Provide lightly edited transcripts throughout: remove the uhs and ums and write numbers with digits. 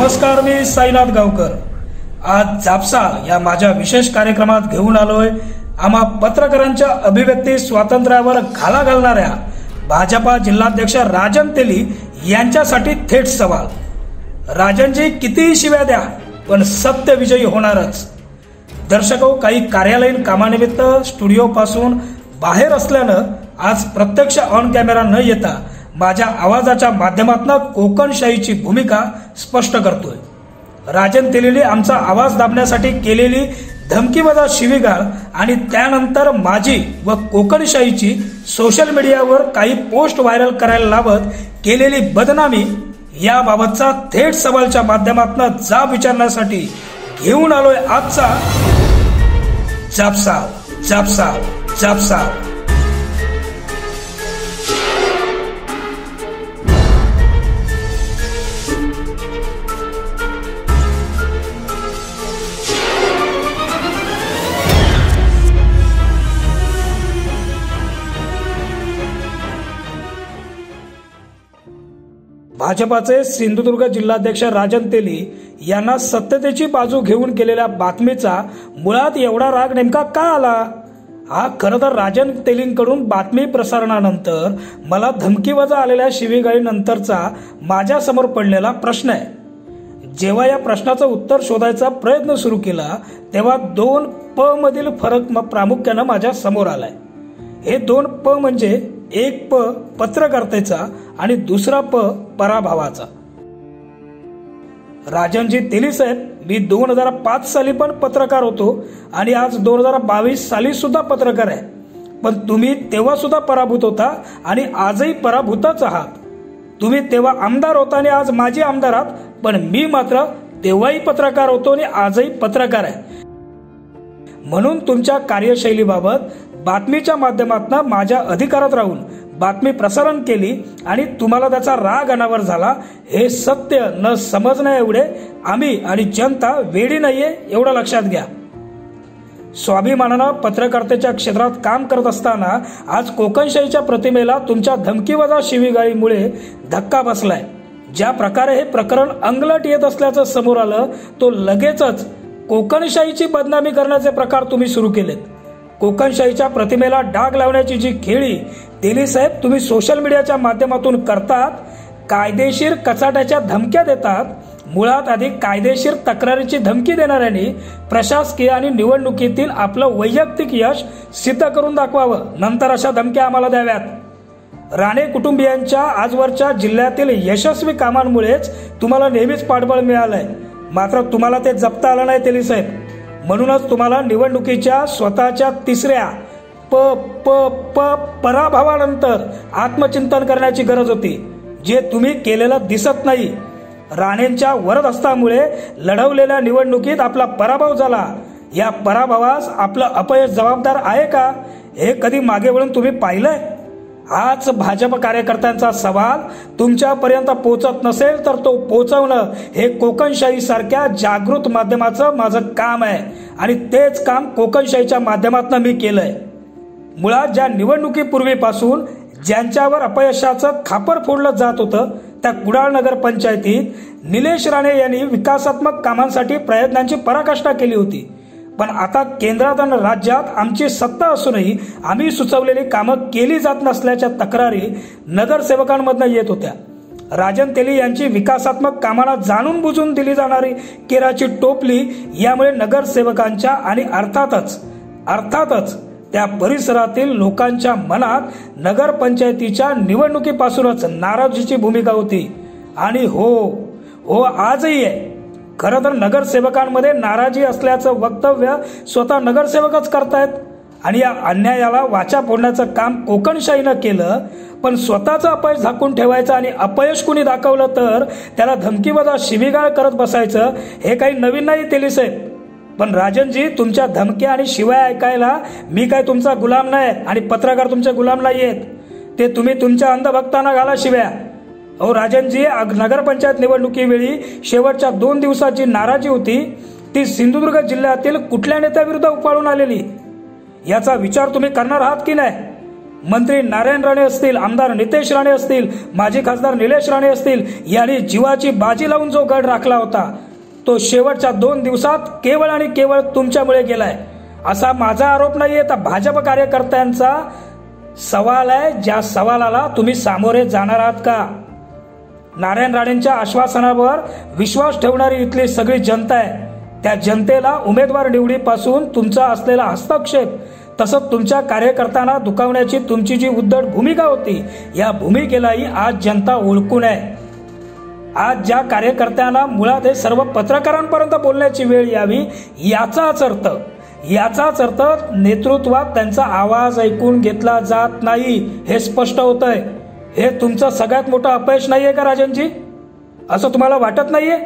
नमस्कार, मी साईनाथ गावकर। आज जापसाल या माझ्या विशेष कार्यक्रमात घेऊन आलोय आम्हा पत्रकारांच्या अभिव्यक्ती स्वातंत्र्यावर घाला घालणाऱ्या भाजपा जिल्हाध्यक्ष राजन तेली यांच्यासाठी थेट सवाल। राजनजी कितीही शिव्या द्या पण सत्य विजयी होणारच। दर्शको, काही कार्यालयीन कामानिमित्त स्टुडिओ पासून बाहेर असल्यानं आज प्रत्यक्ष ऑन कॅमेरा न येता माझ्या आवाजाच्या माध्यमातून कोकणशाहीची भूमिका स्पष्ट करतोय। राजन तेलीने आमचा आवाज दाबण्यासाठी केलेली धमकीवजा शिवीगाळ आणि त्यानंतर माझी व कोकणशाहीची सोशल मीडियावर काही पोस्ट व्हायरल करायला लावत केलेली बदनामी याबाबतचा थेट सवालच्या माध्यमातून जाब विचारण्यासाठी घेऊन आलोय आजचा जापसाल जापसाल जापसाल। भाजपाचे सिंधुदुर्ग जिल्हाध्यक्ष राजन तेली यांना सत्यतेची बाजू घेऊन केलेल्या बातमीचा मुळात एवढा राग नेमका का आला? हा खरं तर राजन तेलींकडून बातमी प्रसारणानंतर मला धमकीवजा आलेल्या शिवीगाळीनंतरचा माझ्या समोर पडलेला प्रश्न आहे। जेव्हा या प्रश्नाचं उत्तर शोधायचा प्रयत्न सुरू केला तेव्हा दोन प मधील फरक प्रामुख्यानं माझ्या समोर आलाय। हे दोन प म्हणजे एक प पत्रकारितेचा आणि दुसरा प पराभवाचा। राजनजी तेली साहेब, मी 2005 साली पण पत्रकार होतो आणि आज 2022 साली सुद्धा पत्रकार आहे, पण तुम्ही तेव्हा सुद्धा पराभूत होता आणि आजही पराभूतच आहात। तुम्ही तेव्हा आमदार होता आणि आज माजी आमदार आहात, पण मी मात्र तेव्हाही पत्रकार होतो आणि आजही पत्रकार आहे। म्हणून तुमच्या कार्यशैलीबाबत बातमीच्या माध्यमातून माझ्या अधिकारात राहून बातमी प्रसारण केली आणि तुम्हाला त्याचा राग अनावर झाला। हे सत्य न समजण्या एवढे आम्ही आणि जनता वेडी नाहीये, एवढं लक्षात घ्या। स्वाभिमानानं पत्रकारितेच्या क्षेत्रात काम करत असताना आज कोकणशाहीच्या प्रतिमेला तुमच्या धमकीवजा शिवीगाळीमुळे धक्का बसलाय। ज्या प्रकारे हे प्रकरण अंगलट येत असल्याचं समोर आलं तो लगेचच कोकणशाहीची बदनामी करण्याचे प्रकार तुम्ही सुरू केलेत। कोकणशाहीच्या प्रतिमेला डाग लावण्याची जी खेळी तेली साहेब तुम्ही सोशल मीडियाच्या माध्यमातून करतात, कायदेशीर कचाट्याच्या धमक्या देतात। मुळात आधी कायदेशीर तक्रारीची धमकी देणाऱ्यांनी प्रशासकीय आणि निवडणुकीतील आपलं वैयक्तिक यश सिद्ध करून दाखवावं, नंतर अशा धमक्या आम्हाला द्याव्यात। राणे कुटुंबियांच्या आजवरच्या जिल्ह्यातील यशस्वी कामांमुळेच तुम्हाला नेहमीच पाठबळ मिळालंय, मात्र तुम्हाला ते जपता आलं नाही तेली साहेब। म्हणूनच तुम्हाला निवडणुकीच्या स्वतःच्या तिसऱ्या प प प पराभवानंतर आत्मचिंतन करण्याची गरज होती, जे तुम्ही केलेलं दिसत नाही। राणेंच्या वरदहस्तामुळे लढवलेल्या निवडणुकीत आपला पराभव झाला। या पराभवास आपलं अपयश जबाबदार आहे का, हे कधी मागे वळून तुम्ही पाहिलंय? हाच भाजप कार्यकर्त्यांचा सवाल तुमच्यापर्यंत पोहोचत नसेल तर तो पोहोचवणं हे कोकणशाही सारख्या जागृत माध्यमाचं माझं काम आहे आणि तेच काम कोकणशाहीच्या माध्यमातून मी केलंय। मुळात ज्या निवडणुकीपूर्वीपासून ज्यांच्यावर अपयशाचं खापर फोडलं जात होतं त्या कुडाळ नगर पंचायतीत निलेश राणे यांनी विकासात्मक कामांसाठी प्रयत्नांची पराकाष्ठा केली होती, पण आता केंद्रात आणि राज्यात आमची सत्ता असूनही आम्ही सुचवलेली कामं केली जात नसल्याच्या तक्रारी नगरसेवकांमधून येत होत्या। राजन तेली यांची विकासात्मक कामांना जाणून बुजून दिली जाणारी केराची टोपली यामुळे नगरसेवकांच्या आणि अर्थातच त्या परिसरातील लोकांच्या मनात नगरपंचायतीच्या निवडणुकीपासूनच नाराजीची भूमिका होती आणि हो आजही आहे। खरं तर नगरसेवकांमध्ये नाराजी असल्याचं वक्तव्य स्वतः नगरसेवकच करतायत आणि या अन्यायाला वाचा फोडण्याचं काम कोकणशाहीनं केलं, पण स्वतःचं अपयश झाकून ठेवायचं आणि अपयश कुणी दाखवलं तर त्याला धमकीवजा शिवीगाळ करत बसायचं, हे काही नवीन नाही तेली साहेब। पण राजनजी, तुमच्या धमक्या आणि शिवाय ऐकायला मी काय तुमचा गुलाम नाही आणि पत्रकार तुमचे गुलाम नाहीयेत, ते तुम्ही तुमच्या अंधभक्तांना घाला शिव्या। अहो राजनजी, नगरपंचायत निवडणुकीवेळी शेवटच्या 2 दिवसाची नाराजी होती ती सिंधुदुर्ग जिल्ह्यातील कुठल्या नेत्याविरुद्ध उफाळून आलेली, याचा विचार तुम्ही करणार आहात की नाही? मंत्री नारायण राणे असतील, आमदार नितेश राणे असतील, माजी खासदार निलेश राणे असतील, यांनी जीवाची बाजी लावून जो गड राखला होता तो शेवटच्या 2 दिवसात केवळ आणि केवळ तुमच्यामुळे गेलाय, असा माझा आरोप नाहीये, तर भाजप कार्यकर्त्यांचा सवाल आहे, ज्या सवालाला तुम्ही सामोरे जाणार आहात का? नारायण राणेंच्या आश्वासनावर विश्वास ठेवणारी इथली सगळी जनता आहे, त्या जनतेला उमेदवार निवडीपासून तुमचा असलेला हस्तक्षेप, तसंच तुमच्या कार्यकर्त्यांना दुखावण्याची तुमची जी उद्धट भूमिका होती, या भूमिकेलाही आज जनता ओळखून आहे. आज ज्या कार्यकर्त्यांना मुळात हे सर्व पत्रकारांपर्यंत बोलण्याची वेळ यावी, याचाच अर्थ नेतृत्वात त्यांचा आवाज ऐकून घेतला जात नाही, हे स्पष्ट होतंय. हे तुमचं सगळ्यात मोठं अपयश नाहीये का राजनजी? असं तुम्हाला वाटत नाहीये?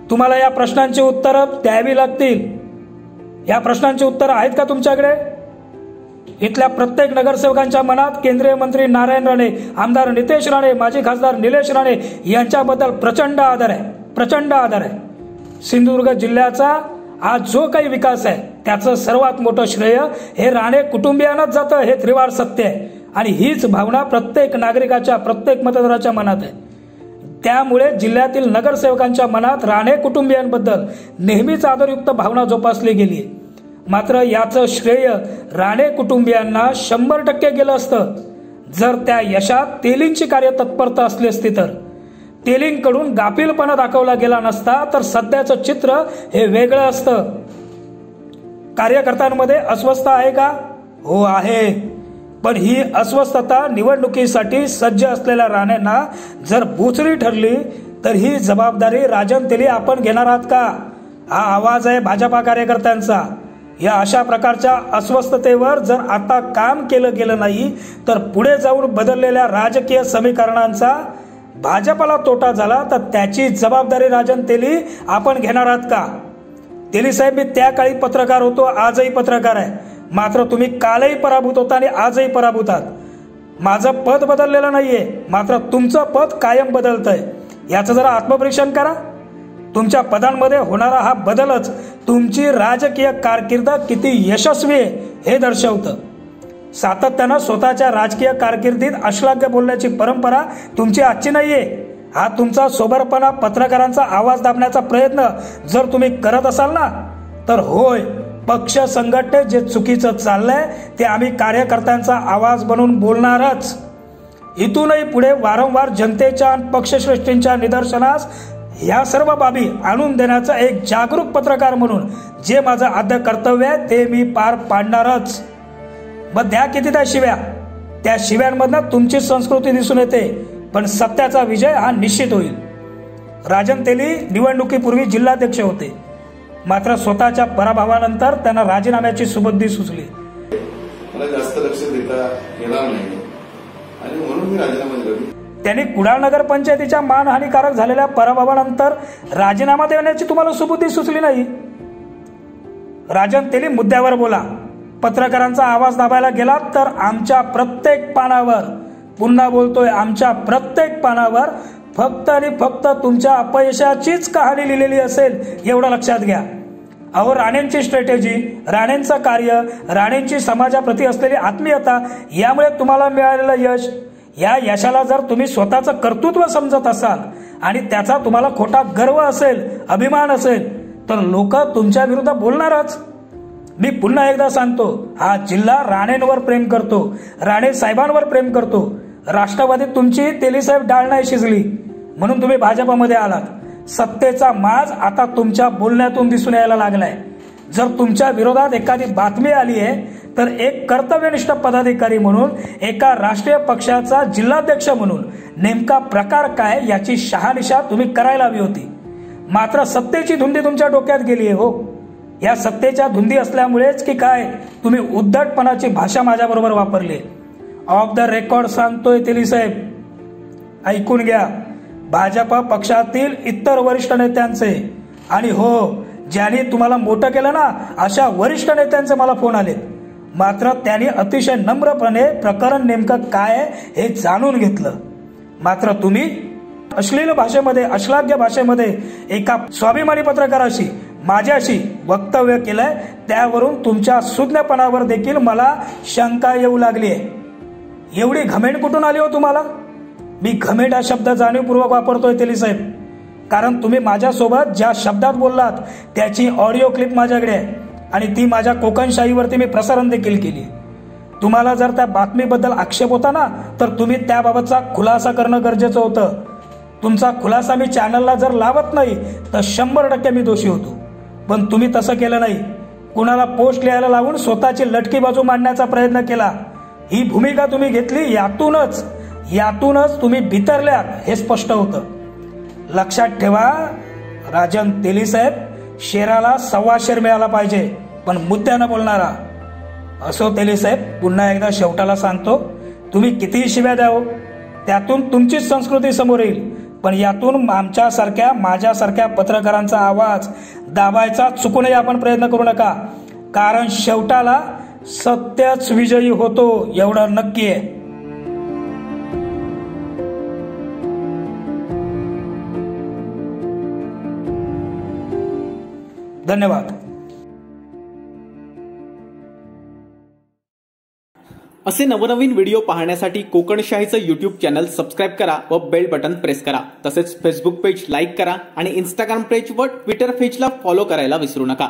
तुम्हाला या प्रश्नांची उत्तरं द्यावी लागतील. या प्रश्नांची उत्तरं आहेत का तुमच्याकडे? इथल्या प्रत्येक नगरसेवकांच्या मनात केंद्रीय मंत्री नारायण राणे, आमदार नितेश राणे, माजी खासदार निलेश राणे यांच्याबद्दल प्रचंड आदर आहे. सिंधुदुर्ग जिल्ह्याचा आज जो काही विकास आहे त्याचं सर्वात मोठं श्रेय हे राणे कुटुंबियांनाच जातं, हे त्रिवार सत्य आहे. आणि हीच भावना प्रत्येक नागरिकाच्या, प्रत्येक मतदाराच्या मनात आहे. त्यामुळे जिल्ह्यातील नगरसेवकांच्या मनात राणे कुटुंबियांबद्दल नेहमीच आदरयुक्त भावना जोपासली गेली. मात्र याचं श्रेय राणे कुटुंबियांना 100% गेलं असतं जर त्या यशात तेलींची कार्यतत्परता असली असती तर. तेलींकडून गाफीलपणा दाखवला गेला नसता तर सध्याचं चित्र हे वेगळं असतं. कार्यकर्त्यांमध्ये अस्वस्थता आहे का? हो आहे. पण ही अस्वस्थता निवडणुकीसाठी सज्ज असलेल्या राणेंना जर बोचरी ठरली तर ही जबाबदारी राजन तेली आपण घेणार आहात का? हा आवाज आहे भाजपा कार्यकर्त्यांचा. या अशा प्रकारच्या अस्वस्थतेवर जर आता काम केलं गेलं नाही तर पुढे जाऊन बदललेल्या राजकीय समीकरणांचा भाजपला तोटा झाला तर त्याची जबाबदारी राजन तेली आपण घेणार आहात का? तेली साहेब, मी त्या काळी पत्रकार होतो, आजही पत्रकार आहे. मात्र तुम्ही कालही पराभूत होता आणि आजही पराभूत आहात. माझं पद बदललेलं नाहीये, मात्र तुमचं पद कायम बदलतंय. याचं जरा आत्मपरीक्षण करा. तुमच्या पदांमध्ये होणारा हा बदलच तुमची राजकीय कारकीर्द किती यशस्वी आहे हे दर्शवतं. सातत्यानं स्वतःच्या राजकीय कारकिर्दीत अश्लाघ्य बोलण्याची परंपरा तुमची आजची नाहीये. हा तुमचा सोबरपणा, पत्रकारांचा आवाज दाबण्याचा प्रयत्न जर तुम्ही करत असाल ना तर होय, पक्ष संघटने जे चुकीचं चाललंय ते आम्ही कार्यकर्त्यांचा आवाज बनून बोलणारच. इथूनही पुढे वारंवार जनतेच्या आणि पक्षश्रेष्ठींच्या निदर्शनास या सर्व बाबी आणून देण्याचं एक जागरूक पत्रकार म्हणून जे माझं आद्य कर्तव्य आहे ते मी पार पाडणारच. मग द्या किती त्या शिव्या, त्या शिव्यांमधनं तुमची संस्कृती दिसून येते, पण सत्याचा विजय हा निश्चित होईल. राजन तेली निवडणुकीपूर्वी जिल्हाध्यक्ष होते, मात्र स्वतःच्या पराभवानंतर त्यांना राजीनाम्याची सुबुद्धी सुचली. मला जास्त लक्ष देता येणार नाही आणि म्हणून मी राजीनामा दिला. त्यांनी कुडाळ नगर पंचायतीच्या मानहानिकारक झालेल्या पराभवानंतर राजीनामा देण्याची तुम्हाला सुबुद्धी सुचली नाही. राजन तेली, मुद्द्यावर बोला. पत्रकारांचा आवाज दाबायला गेलात तर आमच्या प्रत्येक पानावर, पुन्हा बोलतोय, आमच्या प्रत्येक पानावर फक्त आणि फक्त तुमच्या अपयशाचीच कहाणी लिहिलेली असेल, एवढं लक्षात घ्या. अहो, राणेंची स्ट्रॅटेजी, राणेंचं कार्य, राणेंची समाजाप्रती असलेली आत्मीयता, यामुळे तुम्हाला मिळालेलं यश, या यशाला जर तुम्ही स्वतःचं कर्तृत्व समजत असाल आणि त्याचा तुम्हाला खोटा गर्व असेल, अभिमान असेल, तर लोक तुमच्या विरुद्ध बोलणारच. मी पुन्हा एकदा सांगतो, हा जिल्हा राणेंवर प्रेम करतो, राणे साहेबांवर प्रेम करतो. राष्ट्रवादीत तुमची तेली साहेब डाळ नाही शिजली म्हणून तुम्ही भाजपमध्ये आलात. सत्तेचा माज आता तुमच्या बोलण्यातून दिसून यायला लागलाय. जर तुमच्या विरोधात एखादी बातमी आली आहे तर एक कर्तव्यनिष्ठ पदाधिकारी म्हणून, एका राष्ट्रीय पक्षाचा जिल्हाध्यक्ष म्हणून नेमका प्रकार काय याची शहानिशा तुम्ही करायला हवी होती. मात्र सत्तेची धुंदी तुमच्या डोक्यात गेली आहे. हो, या सत्तेच्या धुंदी असल्यामुळेच की काय तुम्ही उद्धटपणाची भाषा माझ्याबरोबर वापरली. ऑफ द रेकॉर्ड सांगतोय तेली साहेब, ऐकून घ्या. भाजपा पक्षातील इतर वरिष्ठ नेत्यांचे आणि हो, ज्यांनी तुम्हाला मोठं केलं ना अशा वरिष्ठ नेत्यांचे मला फोन आले. मात्र त्यांनी अतिशय नम्रपणे प्रकरण नेमकं काय हे जाणून घेतलं. मात्र तुम्ही अश्लील भाषेमध्ये, अश्लाघ्य भाषेमध्ये एका स्वाभिमानी पत्रकाराशी, माझ्याशी वक्तव्य केलंय. त्यावरून तुमच्या सुज्ञपणावर देखील मला शंका येऊ लागली आहे. एवढी घमेंड कुठून आली हो तुम्हाला? मी घमेंड हा शब्द जाणीवपूर्वक वापरतोय तेली साहेब, कारण तुम्ही माझ्यासोबत ज्या शब्दात बोललात त्याची ऑडिओ क्लिप माझ्याकडे आहे आणि ती माझ्या कोकणशाहीवरती मी प्रसारण देखील केली. तुम्हाला जर त्या बातमीबद्दल आक्षेप होता ना, तर तुम्ही त्याबाबतचा खुलासा करणं गरजेचं होतं. तुमचा खुलासा मी चॅनलला जर लावत नाही तर 100% मी दोषी होतो, पण तुम्ही तसं केलं नाही. कुणाला पोस्ट लिहायला लावून स्वतःची लटकी बाजू मांडण्याचा प्रयत्न केला. ही भूमिका तुम्ही घेतली, यातूनच तुम्ही बिथरल्या हे स्पष्ट होतं. लक्षात ठेवा राजन तेली साहेब, शेराला 1.25 शेर मिळाला पाहिजे, पण मुद्द्यानं बोलणारा. असो तेली साहेब, पुन्हा एकदा शेवटाला सांगतो, तुम्ही कितीही शिव्या द्यावं त्यातून तुमचीच संस्कृती समोर येईल, पण यातून माझ्यासारख्या पत्रकारांचा आवाज दाबायचा चुकूनही आपण प्रयत्न करू नका, कारण शेवटाला सत्यच विजयी होतो एवढं नक्की आहे. धन्यवाद. असे नवनवीन व्हिडिओ पाहण्यासाठी कोकणशाहीचं यूट्यूब चॅनल सबस्क्राईब करा व बेल बटन प्रेस करा. तसेच फेसबुक पेज लाईक करा आणि इंस्टाग्राम पेज व ट्विटर पेजला फॉलो करायला विसरू नका.